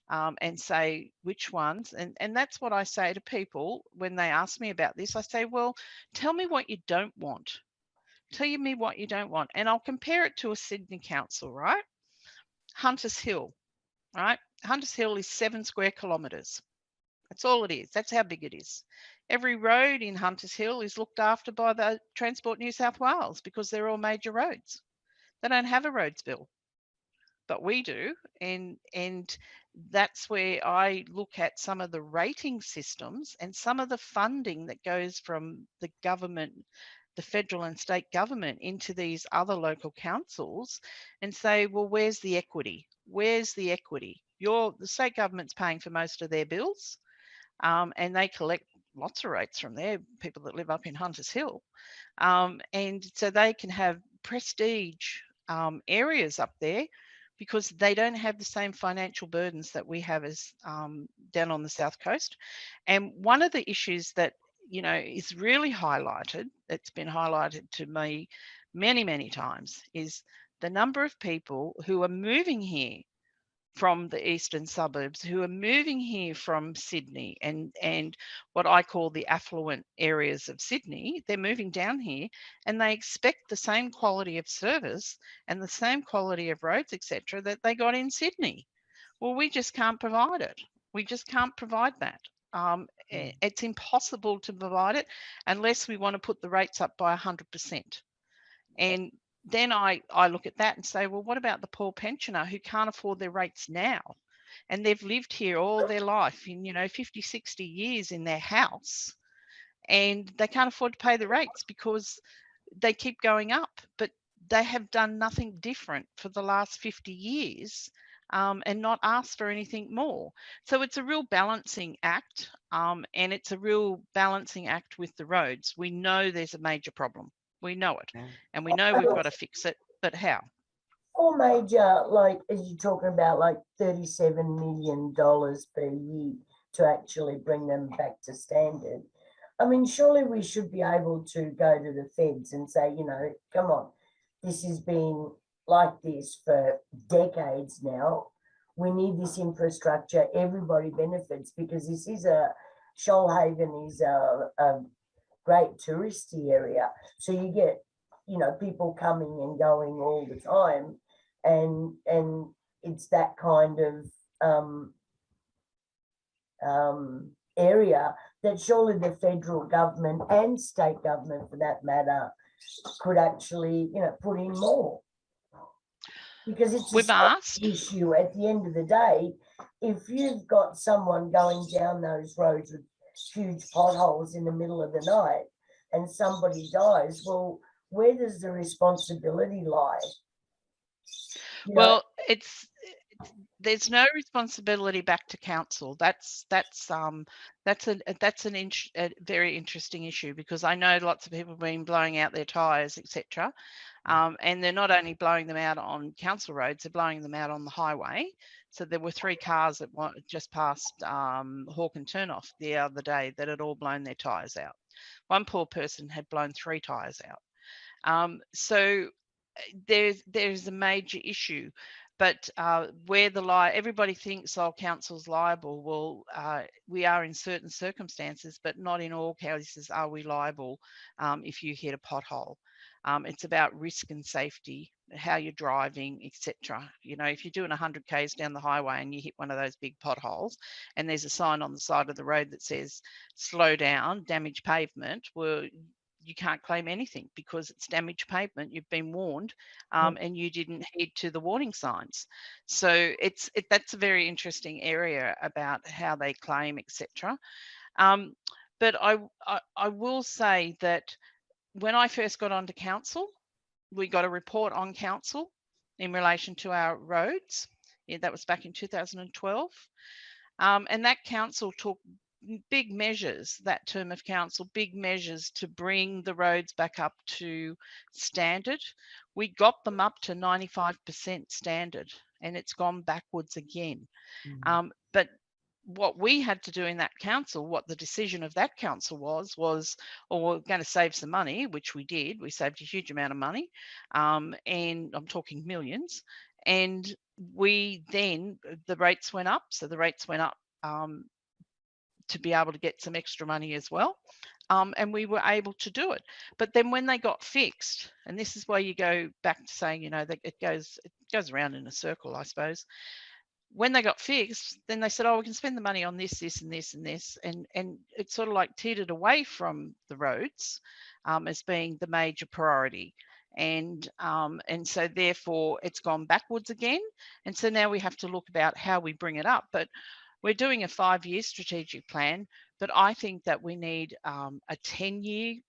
and say which ones. And that's what I say to people when they ask me about this. I say, well, tell me what you don't want. Tell me what you don't want. And I'll compare it to a Sydney council, right? Hunters Hill, right? Hunters Hill is 7 square kilometres. That's all it is. That's how big it is. Every road in Hunters Hill is looked after by the Transport New South Wales because they're all major roads. They don't have a roads bill, but we do. And that's where I look at some of the rating systems and some of the funding that goes from the government, the federal and state government, into these other local councils and say, well, where's the equity? Where's the equity? The state government's paying for most of their bills, and they collect lots of rates from there, people that live up in Hunters Hill. And so they can have prestige areas up there because they don't have the same financial burdens that we have as down on the South Coast. And one of the issues that, you know, is really highlighted, it's been highlighted to me many, many times, is the number of people who are moving here from the eastern suburbs, who are moving here from Sydney and what I call the affluent areas of Sydney. They're moving down here and they expect the same quality of service and the same quality of roads, etc., that they got in Sydney. Well, we just can't provide it. We just can't provide that. It's impossible to provide it unless we want to put the rates up by 100%. And then I look at that and say, well, what about the poor pensioner who can't afford their rates now? And they've lived here all their life in, you know, 50, 60 years in their house, and they can't afford to pay the rates because they keep going up, but they have done nothing different for the last 50 years and not asked for anything more. So it's a real balancing act, and it's a real balancing act with the roads. We know there's a major problem. We know it, and we know we've got to fix it, but how? 4 major, like, as you're talking about, like $37 million per year to actually bring them back to standard. I mean, surely we should be able to go to the feds and say, you know, come on, this has been like this for decades now. We need this infrastructure. Everybody benefits because this is Shoalhaven is a great touristy area. So you get, you know, people coming and going all the time. And it's that kind of area that surely the federal government and state government, for that matter, could actually, you know, put in more. Because it's We've asked. Issue at the end of the day. If you've got someone going down those roads with huge potholes in the middle of the night and somebody dies, well, where does the responsibility lie? Well, there's no responsibility back to council. That's a very interesting issue, because I know lots of people have been blowing out their tyres, etc. And they're not only blowing them out on council roads, they're blowing them out on the highway. So there were 3 cars that just passed Hawke and Turnoff the other day that had all blown their tyres out. One poor person had blown 3 tyres out. So there's a major issue. But where everybody thinks, oh, council's liable. Well, we are in certain circumstances, but not in all cases are we liable if you hit a pothole. It's about risk and safety, how you're driving, etc. You know, if you're doing 100 k's down the highway and you hit one of those big potholes, and there's a sign on the side of the road that says "slow down, damaged pavement," well, you can't claim anything because it's damaged pavement. You've been warned, and you didn't heed to the warning signs. So that's a very interesting area about how they claim, etc. But I will say that when I first got onto council, we got a report on council in relation to our roads. Yeah, that was back in 2012. And that council took big measures, that term of council, big measures to bring the roads back up to standard. We got them up to 95% standard, and it's gone backwards again. But what we had to do in that council, what the decision of that council was, or we're going to save some money, which we did. We saved a huge amount of money, and I'm talking millions. And we then, the rates went up. So the rates went up to be able to get some extra money as well. And we were able to do it. But then when they got fixed, and this is where you go back to saying, you know, that it goes around in a circle, I suppose. When they got fixed, then they said, oh, we can spend the money on this, this, and this, and this. And it sort of like teetered away from the roads as being the major priority. And so therefore it's gone backwards again. And so now we have to look about how we bring it up. But we're doing a 5-year strategic plan, but I think that we need a 10-year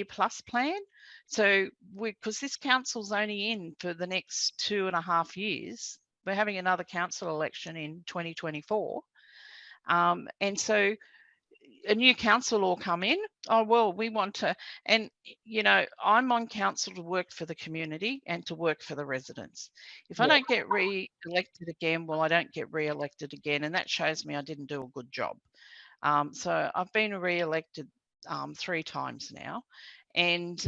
plus plan. So because this council's only in for the next 2.5 years. We're having another council election in 2024. And so a new council will come in. Oh, well, we want to, and, you know, I'm on council to work for the community and to work for the residents. If I don't get re-elected again, well, I don't get re-elected again. And that shows me I didn't do a good job. So I've been re-elected 3 times now. And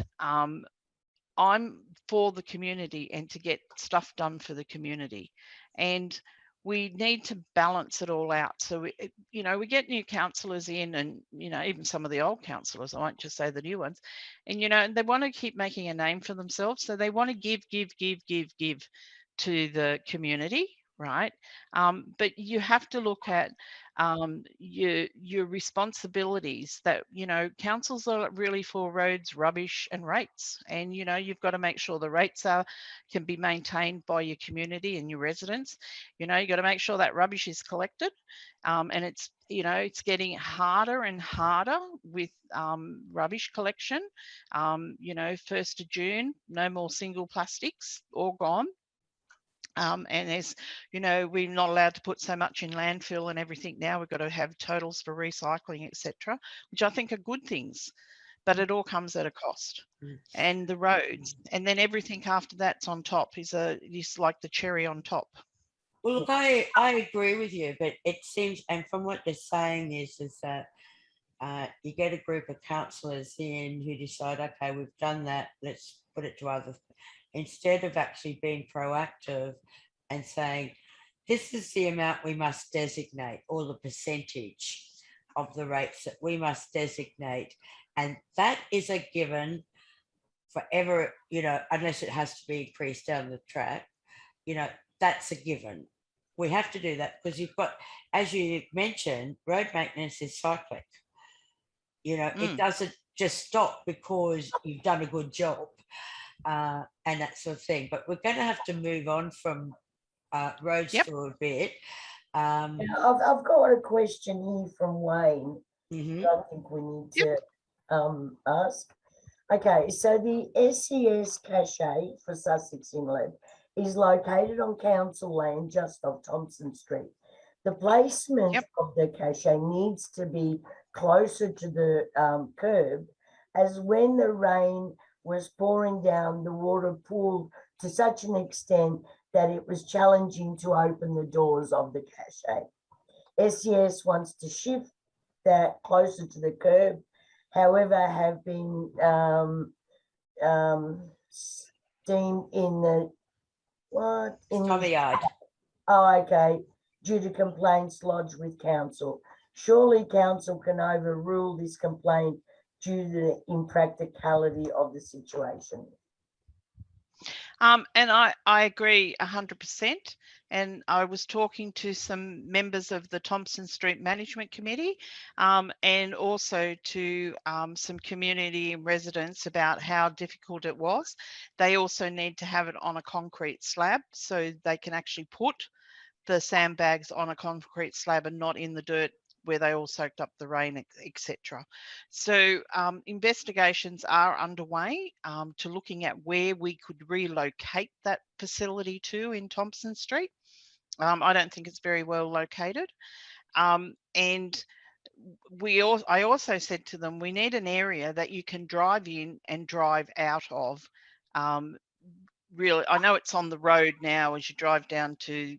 I'm for the community and to get stuff done for the community. And we need to balance it all out. So, you know, we get new councillors in and, you know, even some of the old councillors, I won't just say the new ones, and, you know, they want to keep making a name for themselves. So they want to give to the community, right? But you have to look at your responsibilities that, you know, councils are really for roads, rubbish and rates. And, you know, you've got to make sure the rates can be maintained by your community and your residents. You know, you've got to make sure that rubbish is collected. And it's, you know, it's getting harder and harder with rubbish collection. You know, 1st of June, no more single plastics, all gone. And there's, you know, we're not allowed to put so much in landfill and everything now. We've got to have totals for recycling, etc., which I think are good things, but it all comes at a cost. And the roads, and then everything after that's on top is like the cherry on top. Well, look, I agree with you, but it seems, and from what you're saying is that you get a group of councillors in who decide, okay, we've done that, let's put it to others, instead of actually being proactive and saying, this is the amount we must designate, or the percentage of the rates that we must designate. And that is a given forever, you know, unless it has to be increased down the track, you know, that's a given. We have to do that because you've got, as you mentioned, road maintenance is cyclic. You know, it doesn't just stop because you've done a good job and that sort of thing. But we're going to have to move on from roads for a bit. I've got a question here from Wayne. I think we need to ask. Okay, so the SES cache for Sussex Inlet is located on council land just off Thompson Street. The placement of the cache needs to be closer to the curb, as when the rain was pouring down, the water pooled to such an extent that it was challenging to open the doors of the cache. SES wants to shift that closer to the curb, however, have been steamed in the the yard. Oh, okay. Due to complaints lodged with council. Surely council can overrule this complaint due to the impracticality of the situation. And I agree 100%. And I was talking to some members of the Thompson Street Management Committee and also to some community residents about how difficult it was. They also need to have it on a concrete slab so they can actually put the sandbags on a concrete slab and not in the dirt where they all soaked up the rain, etc. So investigations are underway to looking at where we could relocate that facility to in Thompson Street. I don't think it's very well located. And I also said to them, we need an area that you can drive in and drive out of. Really, I know it's on the road now as you drive down to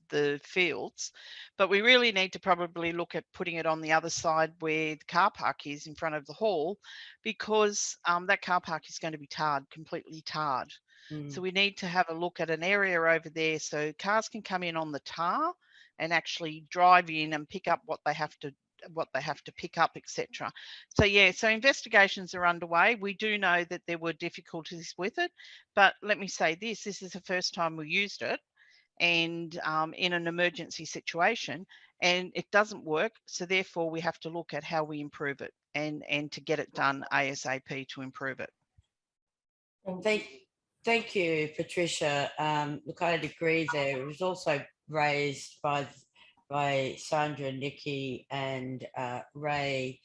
the fields, but we really need to probably look at putting it on the other side where the car park is in front of the hall, because that car park is going to be tarred, completely tarred. So we need to have a look at an area over there so cars can come in on the tar and actually drive in and pick up what they have to pick up, etc. So yeah, so investigations are underway. We do know that there were difficulties with it, but let me say this is the first time we used it, and in an emergency situation, and it doesn't work. So therefore we have to look at how we improve it and to get it done ASAP to improve it. Thank you, Patricia. Look, I'd agree there. It was also raised by Sandra, Nikki and Ray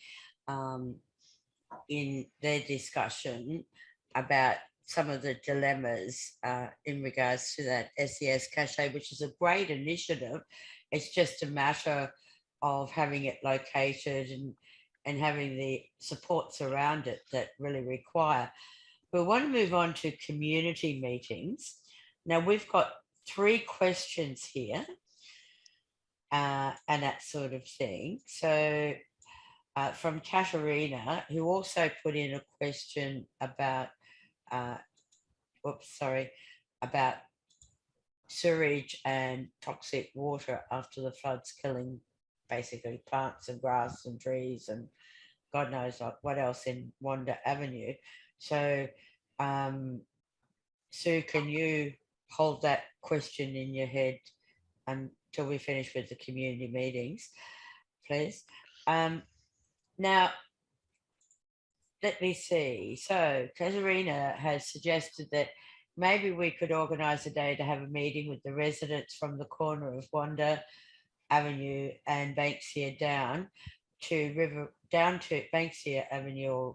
in their discussion about some of the dilemmas in regards to that SES cache, which is a great initiative. It's just a matter of having it located and having the supports around it that really require. We want to move on to community meetings. Now we've got 3 questions here and that sort of thing. So from Katerina, who also put in a question about, about sewage and toxic water after the floods, killing basically plants and grass and trees and God knows what else in Wanda Avenue. So, Sue, can you hold that question in your head until we finish with the community meetings, please? Now, let me see. So, Katerina has suggested that maybe we could organise a day to have a meeting with the residents from the corner of Wanda Avenue and Banksia down to Banksia Avenue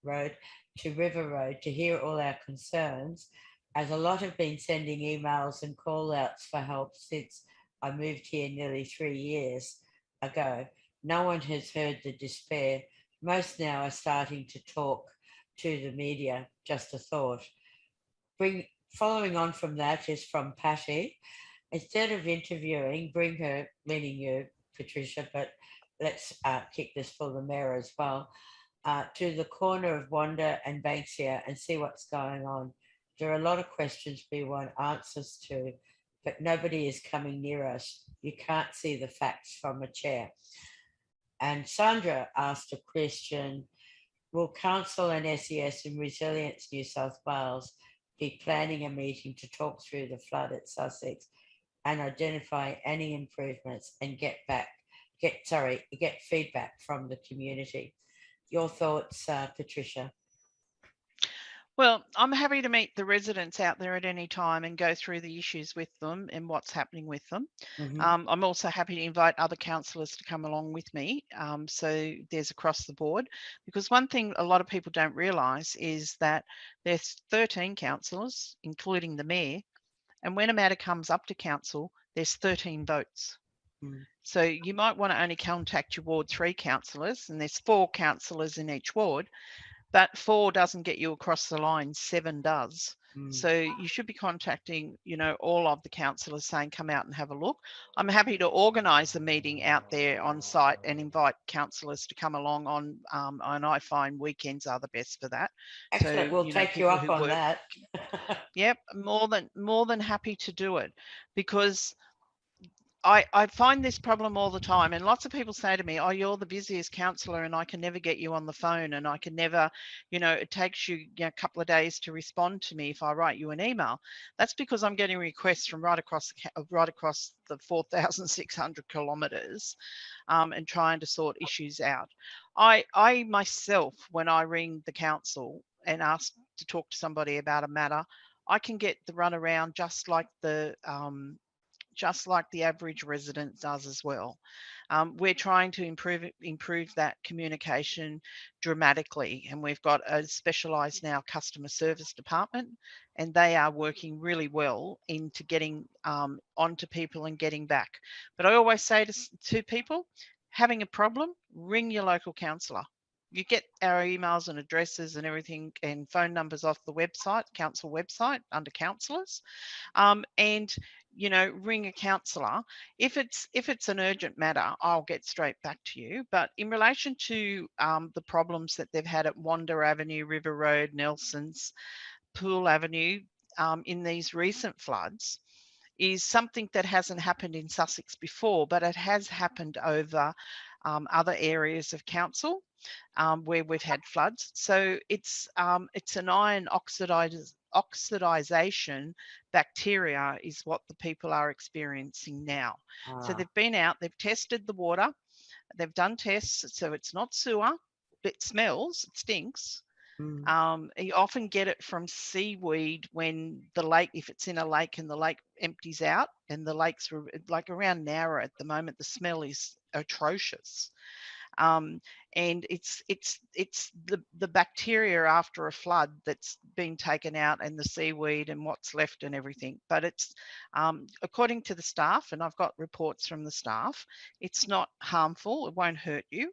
Road to River Road to hear all our concerns, as a lot have been sending emails and call outs for help since I moved here nearly 3 years ago. No one has heard the despair. Most now are starting to talk to the media. Just a thought. Following on from that is from Patty. Instead of interviewing, bring her, meaning you, Patricia, but let's kick this for the mayor as well, to the corner of Wanda and Banksia and see what's going on. There are a lot of questions we want answers to, but nobody is coming near us. You can't see the facts from a chair. And Sandra asked a question, will Council and SES and Resilience New South Wales be planning a meeting to talk through the flood at Sussex and identify any improvements and get feedback from the community? Your thoughts, Patricia? Well, I'm happy to meet the residents out there at any time and go through the issues with them and what's happening with them. I'm also happy to invite other councillors to come along with me. So there's across the board, because one thing a lot of people don't realise is that there's 13 councillors, including the mayor, and when a matter comes up to council, there's 13 votes. So you might want to only contact your Ward 3 councillors, and there's 4 councillors in each ward, but 4 doesn't get you across the line, 7 does. So you should be contacting, all of the councillors saying, come out and have a look. I'm happy to organise a meeting out there on site and invite councillors to come along on, and I find weekends are the best for that. Excellent. So, we'll take you up on that. Yep, more than happy to do it, because I find this problem all the time, and lots of people say to me, oh, you're the busiest councillor and I can never get you on the phone, and I can never, it takes you a couple of days to respond to me if I write you an email. That's because I'm getting requests from right across the 4,600 kilometres and trying to sort issues out. I myself, when I ring the council and ask to talk to somebody about a matter, I can get the runaround just like the average resident does as well. We're trying to improve that communication dramatically, and we've got a specialised now customer service department, and they are working really well into getting onto people and getting back. But I always say to people, having a problem, ring your local councillor. You get our emails and addresses and everything and phone numbers off the website, council website, under councillors. And ring a councillor. If it's an urgent matter, I'll get straight back to you. But in relation to the problems that they've had at Wanda Avenue, River Road, Nelson's, Poole Avenue in these recent floods, is something that hasn't happened in Sussex before, but it has happened over other areas of council where we've had floods. So it's an iron oxidization bacteria is what the people are experiencing now. So they've been out, they've tested the water, they've done tests, so it's not sewer, it smells, it stinks. You often get it from seaweed when the lake, if it's in a lake and the lake empties out, and the lake's like around Nowra at the moment, the smell is atrocious. And it's the bacteria after a flood that's been taken out, and the seaweed and what's left and everything. But it's according to the staff, and I've got reports from the staff, it's not harmful, it won't hurt you.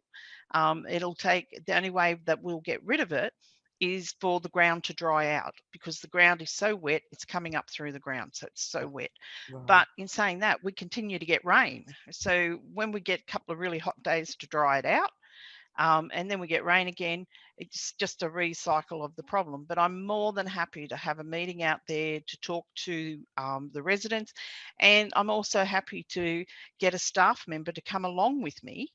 It'll take, the only way that we'll get rid of it is for the ground to dry out, because the ground is so wet, it's coming up through the ground, so it's so wet. Right. But in saying that, we continue to get rain. So when we get a couple of really hot days to dry it out, and then we get rain again, it's just a recycle of the problem. But I'm more than happy to have a meeting out there to talk to the residents, and I'm also happy to get a staff member to come along with me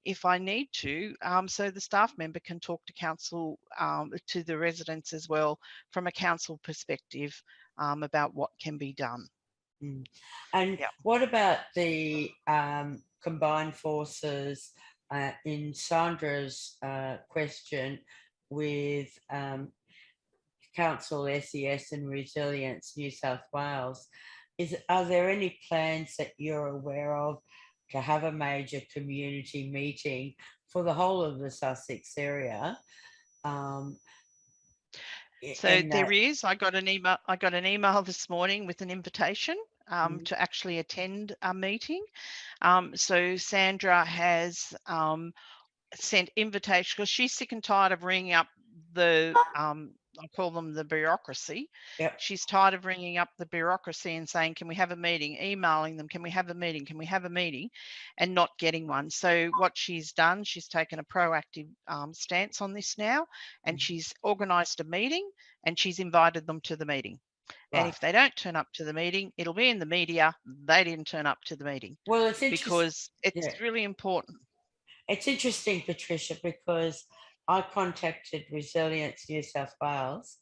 if I need to, so the staff member can talk to council, to the residents as well, from a council perspective, about what can be done. And what about the combined forces in Sandra's question with Council SES and Resilience New South Wales? Are there any plans that you're aware of to have a major community meeting for the whole of the Sussex area? So there is. I got an email this morning with an invitation to actually attend a meeting. So Sandra has sent invitation, because she's sick and tired of ringing up the I call them the bureaucracy. Yep. She's tired of ringing up the bureaucracy and saying, can we have a meeting? Emailing them, can we have a meeting? Can we have a meeting? And not getting one. So what she's done, she's taken a proactive stance on this now, and she's organised a meeting, and she's invited them to the meeting. Right. And if they don't turn up to the meeting, it'll be in the media, they didn't turn up to the meeting. Well, it's because it's really important. It's interesting, Patricia, because I contacted Resilience New South Wales,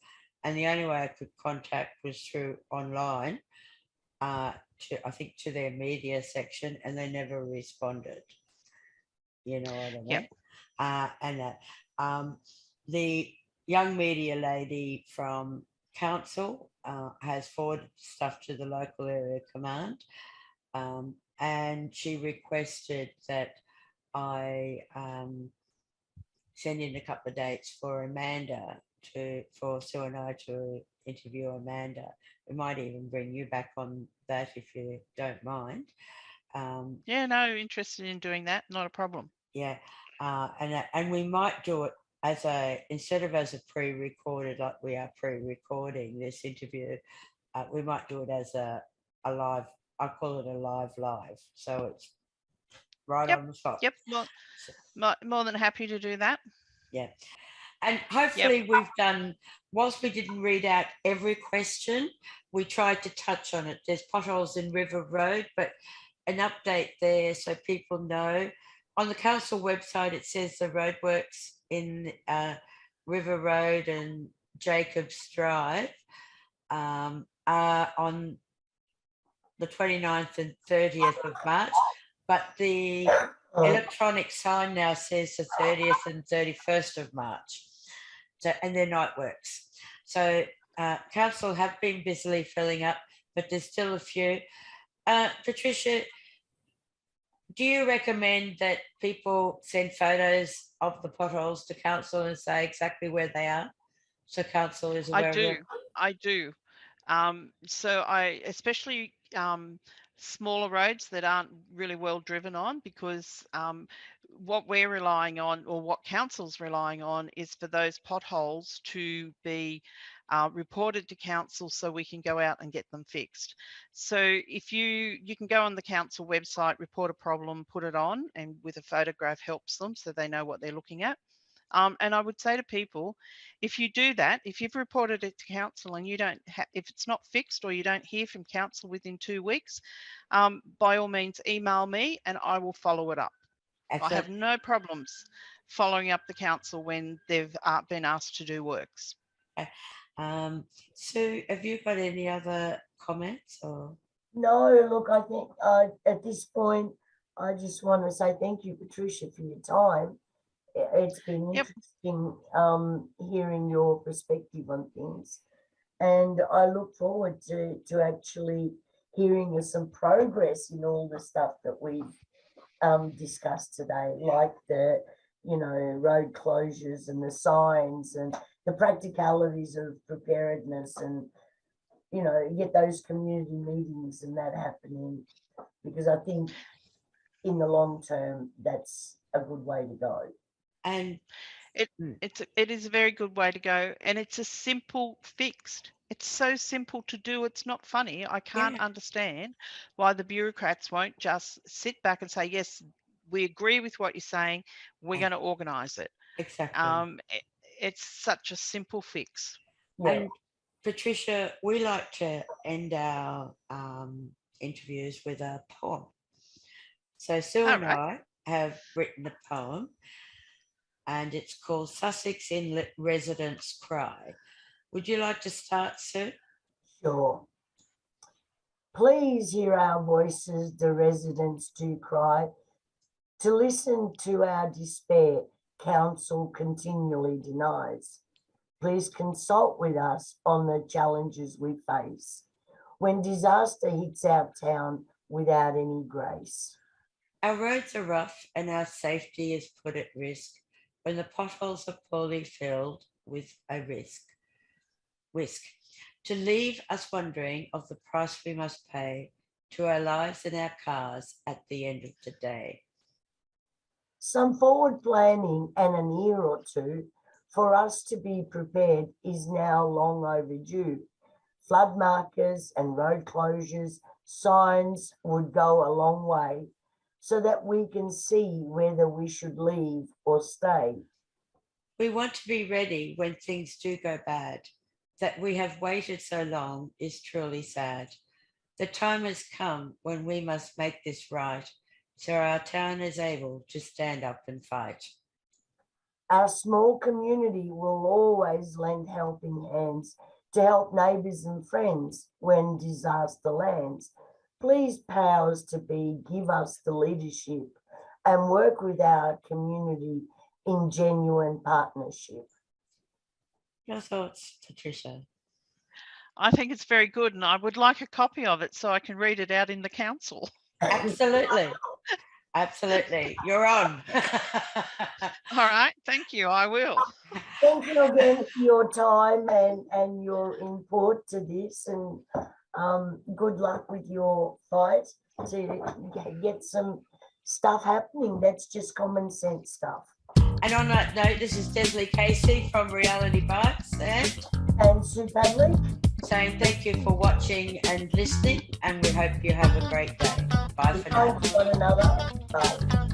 and the only way I could contact was through online, I think to their media section, and they never responded. You know what I mean? Yep. The young media lady from council has forwarded stuff to the local area command, and she requested that I send in a couple of dates for Amanda for Sue and I to interview Amanda. We might even bring you back on that if you don't mind. Yeah, no, interested in doing that, not a problem. Yeah, and we might do it as instead of as a pre-recorded, like we are pre-recording this interview, we might do it as a live. I call it a live. So it's right on the spot. Yep. Well, more than happy to do that. Yeah. And hopefully we've done, whilst we didn't read out every question, we tried to touch on it. There's potholes in River Road, but an update there so people know. On the council website, it says the roadworks in River Road and Jacobs Drive are on the 29th and 30th of March, but the electronic sign now says the 30th and 31st of March. So, and they're night works. So council have been busily filling up, but there's still a few. Patricia, do you recommend that people send photos of the potholes to council and say exactly where they are, so council is aware of it? I do. So I, especially smaller roads that aren't really well driven on, because what we're relying on, or what council's relying on, is for those potholes to be reported to council so we can go out and get them fixed. So if you can go on the council website, report a problem, put it on, and with a photograph helps them so they know what they're looking at. And I would say to people, if you do that, if you've reported it to council and you don't if it's not fixed or you don't hear from council within 2 weeks, by all means email me and I will follow it up. Excellent. I have no problems following up the council when they've been asked to do works. Sue, have you got any other comments? Or No, look, I think at this point, I just want to say thank you, Patricia, for your time. It's been interesting hearing your perspective on things. And I look forward to actually hearing some progress in all the stuff that we've discussed today, like the, road closures and the signs and the practicalities of preparedness and, get those community meetings and that happening, because I think in the long term, that's a good way to go. and It is a very good way to go, and it's a simple fixed. It's so simple to do. It's not funny. I can't understand why the bureaucrats won't just sit back and say, yes, we agree with what you're saying. We're going to organise it. exactly. It's such a simple fix. Yeah. And Patricia, we like to end our interviews with a poem. So Sue and I have written a poem, and it's called Sussex Inlet Residents Cry. Would you like to start, Sue? Sure. Please hear our voices, the residents do cry. To listen to our despair, council continually denies. Please consult with us on the challenges we face when disaster hits our town without any grace. Our roads are rough and our safety is put at risk when the potholes are poorly filled with a whisk, to leave us wondering of the price we must pay to our lives and our cars at the end of the day. Some forward planning and an year or two for us to be prepared is now long overdue. Flood markers and road closures, signs would go a long way so that we can see whether we should leave or stay. We want to be ready when things do go bad. That we have waited so long is truly sad. The time has come when we must make this right so our town is able to stand up and fight. Our small community will always lend helping hands to help neighbours and friends when disaster lands. Please, powers to be, give us the leadership and work with our community in genuine partnership. Your thoughts, Patricia? I think it's very good, and I would like a copy of it so I can read it out in the council. Absolutely. Absolutely. You're on. All right. Thank you. I will. Thank you again for your time and your input to this, and good luck with your fight to get some stuff happening. That's just common sense stuff. And on that note, this is Desley Casey from Reality Bytes and Sue Pavlic saying thank you for watching and listening, and we hope you have a great day. Bye for now. Thank you one another. Bye.